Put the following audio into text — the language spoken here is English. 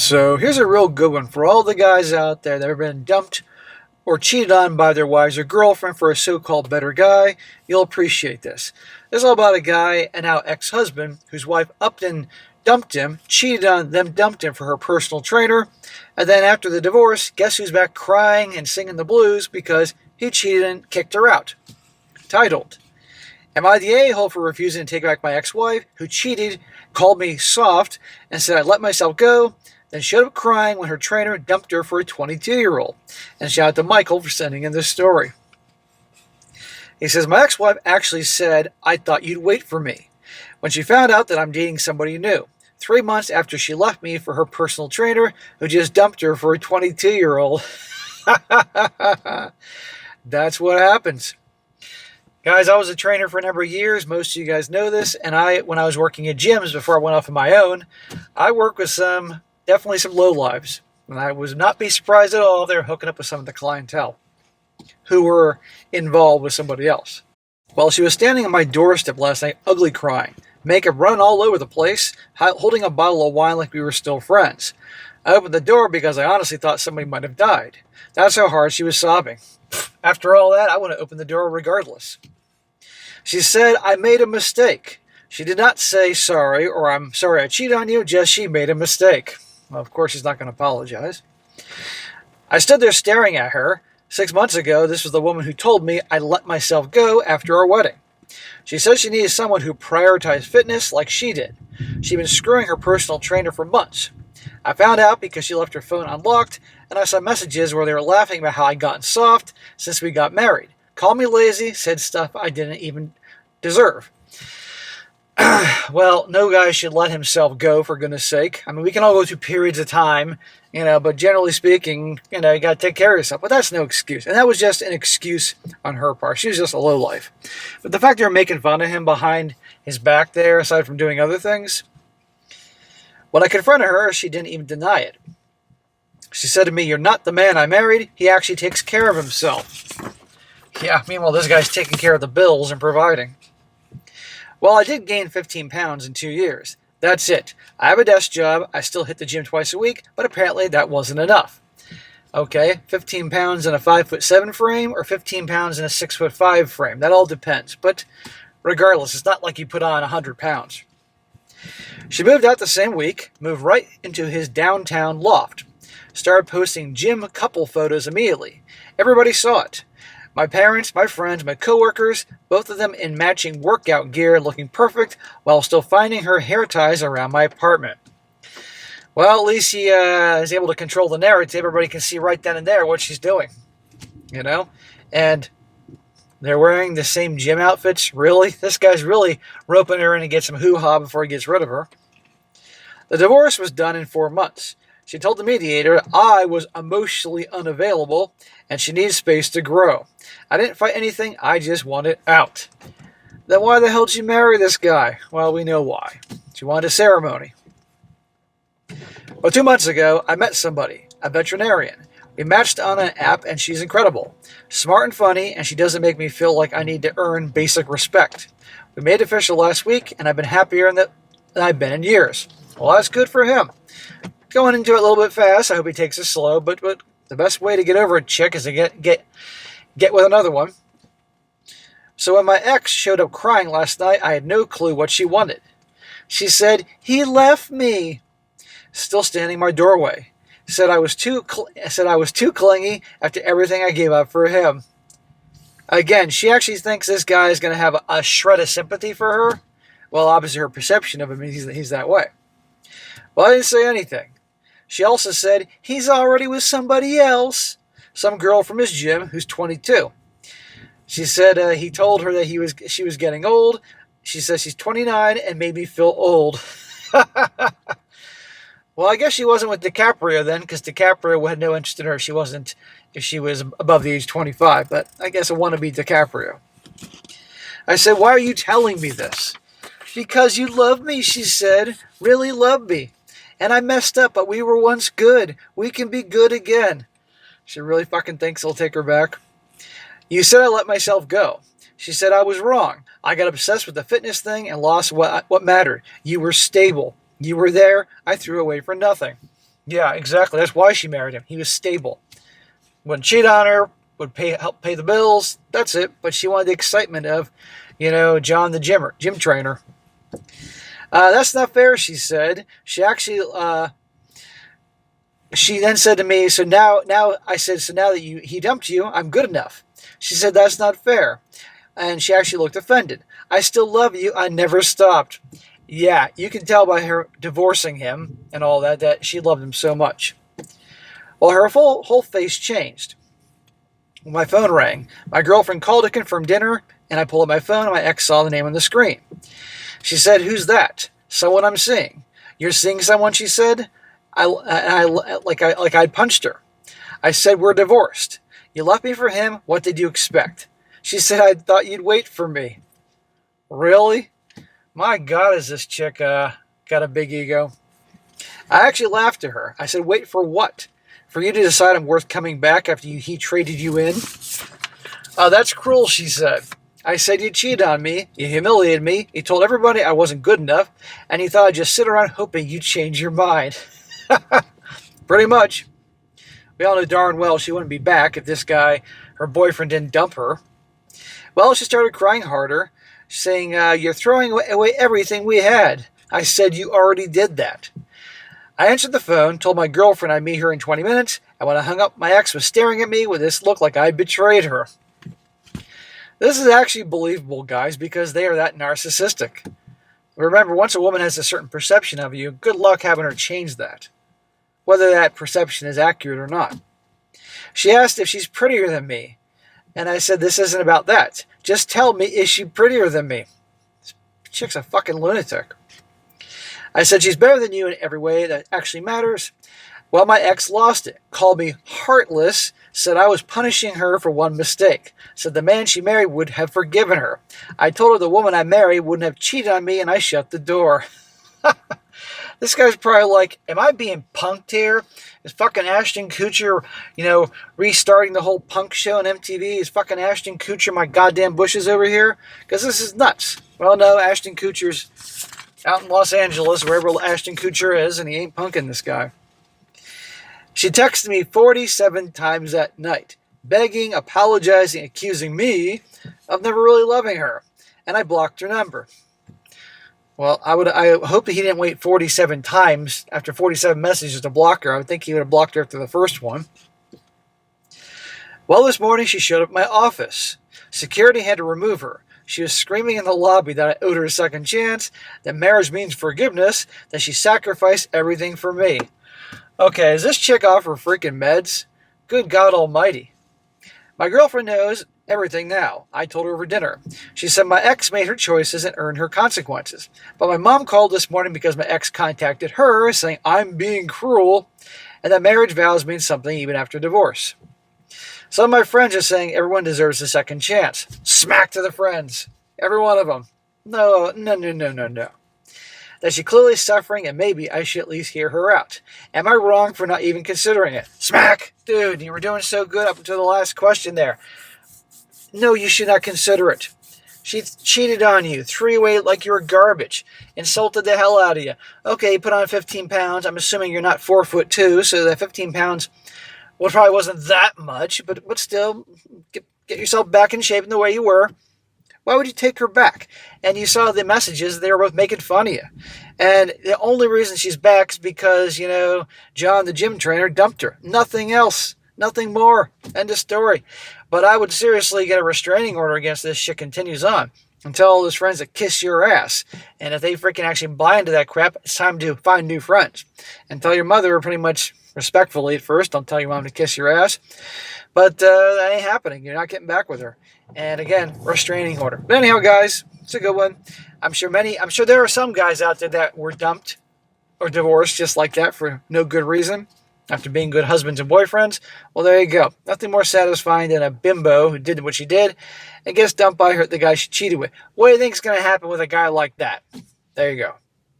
So here's a real good one for all the guys out there that have been dumped or cheated on by their wives or girlfriend for a so-called better guy. You'll appreciate this. This is all about a guy and now ex-husband whose wife upped and dumped him, cheated on them, dumped him for her personal trainer, and then after the divorce, guess who's back crying and singing the blues because he cheated and kicked her out. Titled, Am I the a-hole for refusing to take back my ex-wife who cheated, called me soft, and said I let myself go, then showed up crying when her trainer dumped her for a 22-year-old? And shout out to Michael for sending in this story. He says, my ex-wife actually said, I thought you'd wait for me, when she found out that I'm dating somebody new, 3 months after she left me for her personal trainer who just dumped her for a 22-year-old. That's what happens. Guys, I was a trainer for a number of years. Most of you guys know this. And when I was working at gyms before I went off on my own, I worked with definitely some lowlives. And I would not be surprised at all if they were hooking up with some of the clientele who were involved with somebody else. Well, she was standing on my doorstep last night, ugly crying, makeup running all over the place, holding a bottle of wine like we were still friends. I opened the door because I honestly thought somebody might have died. That's how hard she was sobbing. After all that, I want to open the door regardless. She said, I made a mistake. She did not say sorry or I'm sorry I cheated on you, just she made a mistake. Well, of course, she's not going to apologize. I stood there staring at her. 6 months ago, this was the woman who told me I let myself go after our wedding. She said she needed someone who prioritized fitness like she did. She'd been screwing her personal trainer for months. I found out because she left her phone unlocked, and I saw messages where they were laughing about how I'd gotten soft since we got married. Called me lazy, said stuff I didn't even deserve. Well, no guy should let himself go, for goodness sake. I mean, we can all go through periods of time, but generally speaking, you got to take care of yourself. But that's no excuse. And that was just an excuse on her part. She was just a lowlife. But the fact they were making fun of him behind his back there, aside from doing other things, when I confronted her, she didn't even deny it. She said to me, you're not the man I married. He actually takes care of himself. Yeah, meanwhile, this guy's taking care of the bills and providing. Well, I did gain 15 pounds in 2 years. That's it. I have a desk job. I still hit the gym twice a week, but apparently that wasn't enough. Okay, 15 pounds in a 5'7" frame or 15 pounds in a 6'5" frame. That all depends. But regardless, it's not like you put on 100 pounds. She moved out the same week, moved right into his downtown loft. Started posting gym couple photos immediately. Everybody saw it. My parents, my friends, my coworkers, both of them in matching workout gear looking perfect while still finding her hair ties around my apartment. Well, at least he is able to control the narrative. Everybody can see right then and there what she's doing. And they're wearing the same gym outfits. Really? This guy's really roping her in to get some hoo-ha before he gets rid of her. The divorce was done in 4 months. She told the mediator I was emotionally unavailable and she needed space to grow. I didn't fight anything, I just wanted out. Then why the hell did you marry this guy? Well, we know why. She wanted a ceremony. Well, 2 months ago, I met somebody, a veterinarian. We matched on an app and she's incredible. Smart and funny, and she doesn't make me feel like I need to earn basic respect. We made it official last week and I've been happier than I've been in years. Well, that's good for him. Going into it a little bit fast. I hope he takes it slow, but the best way to get over a chick is to get with another one. So when my ex showed up crying last night, I had no clue what she wanted. She said, he left me. Still standing in my doorway. Said I was too clingy after everything I gave up for him. Again, she actually thinks this guy is going to have a shred of sympathy for her. Well, obviously her perception of him, he's that way. Well, I didn't say anything. She also said, he's already with somebody else. Some girl from his gym who's 22. She said he told her that she was getting old. She says she's 29 and made me feel old. Well, I guess she wasn't with DiCaprio then, because DiCaprio had no interest in her if she was above the age 25. But I guess I want to be DiCaprio. I said, why are you telling me this? Because you love me, she said. Really love me. And I messed up, but we were once good. We can be good again. She really fucking thinks I'll take her back. You said I let myself go. She said I was wrong. I got obsessed with the fitness thing and lost what mattered. You were stable. You were there. I threw away for nothing. Yeah, exactly. That's why she married him. He was stable. Wouldn't cheat on her, would help pay the bills. That's it. But she wanted the excitement of, John the gym trainer. That's not fair, she said. She then said to me, now I said, so now that he dumped you, I'm good enough. She said, that's not fair. And she actually looked offended. I still love you. I never stopped. Yeah, you can tell by her divorcing him and all that she loved him so much. Well, her whole face changed. My phone rang. My girlfriend called to confirm dinner, and I pulled up my phone, and my ex saw the name on the screen. She said, who's that? Someone I'm seeing. You're seeing someone, she said. I'd punched her. I said, we're divorced. You left me for him. What did you expect? She said, I thought you'd wait for me. Really? My God, is this chick got a big ego? I actually laughed at her. I said, wait for what? For you to decide I'm worth coming back after he traded you in? That's cruel, she said. I said, you cheated on me, you humiliated me, you told everybody I wasn't good enough, and you thought I'd just sit around hoping you'd change your mind. Pretty much. We all knew darn well she wouldn't be back if this guy, her boyfriend, didn't dump her. Well, she started crying harder, saying, you're throwing away everything we had. I said, you already did that. I answered the phone, told my girlfriend I'd meet her in 20 minutes, and when I hung up, my ex was staring at me with this look like I betrayed her. This is actually believable, guys, because they are that narcissistic. Remember, once a woman has a certain perception of you, good luck having her change that, whether that perception is accurate or not. She asked if she's prettier than me, and I said, this isn't about that. Just tell me, is she prettier than me? This chick's a fucking lunatic. I said, she's better than you in every way that actually matters. Well, my ex lost it, called me heartless, said I was punishing her for one mistake, said the man she married would have forgiven her. I told her the woman I married wouldn't have cheated on me, and I shut the door. This guy's probably like, am I being punked here? Is fucking Ashton Kutcher, restarting the whole punk show on MTV? Is fucking Ashton Kutcher my goddamn bushes over here? Because this is nuts. Well, no, Ashton Kutcher's out in Los Angeles, wherever Ashton Kutcher is, and he ain't punking this guy. She texted me 47 times that night, begging, apologizing, accusing me of never really loving her, and I blocked her number. Well, I hope that he didn't wait 47 times after 47 messages to block her. I would think he would have blocked her after the first one. Well, this morning she showed up at my office. Security had to remove her. She was screaming in the lobby that I owed her a second chance, that marriage means forgiveness, that she sacrificed everything for me. Okay, is this chick off her freaking meds? Good God almighty. My girlfriend knows everything now. I told her over dinner. She said my ex made her choices and earned her consequences. But my mom called this morning because my ex contacted her saying I'm being cruel and that marriage vows mean something even after divorce. Some of my friends are saying everyone deserves a second chance. Smack to the friends. Every one of them. No. That she's clearly suffering and maybe I should at least hear her out. Am I wrong for not even considering it? Smack! Dude, you were doing so good up until the last question there. No, you should not consider it. She cheated on you, threw you away like you were garbage, insulted the hell out of you. Okay, you put on 15 pounds. I'm assuming you're not 4'2", so that 15 pounds probably wasn't that much, but still, get yourself back in shape in the way you were. Why would you take her back? And you saw the messages, they were both making fun of you. And the only reason she's back is because, John, the gym trainer, dumped her. Nothing else. Nothing more. End of story. But I would seriously get a restraining order against this shit continues on. And tell all those friends to kiss your ass. And if they freaking actually buy into that crap, it's time to find new friends. And tell your mother pretty much respectfully at first. Don't tell your mom to kiss your ass. But that ain't happening. You're not getting back with her. And again, restraining order. But anyhow, guys, it's a good one. I'm sure there are some guys out there that were dumped or divorced just like that for no good reason after being good husbands and boyfriends. Well, there you go. Nothing more satisfying than a bimbo who did what she did and gets dumped by the guy she cheated with. What do you think is going to happen with a guy like that? There you go.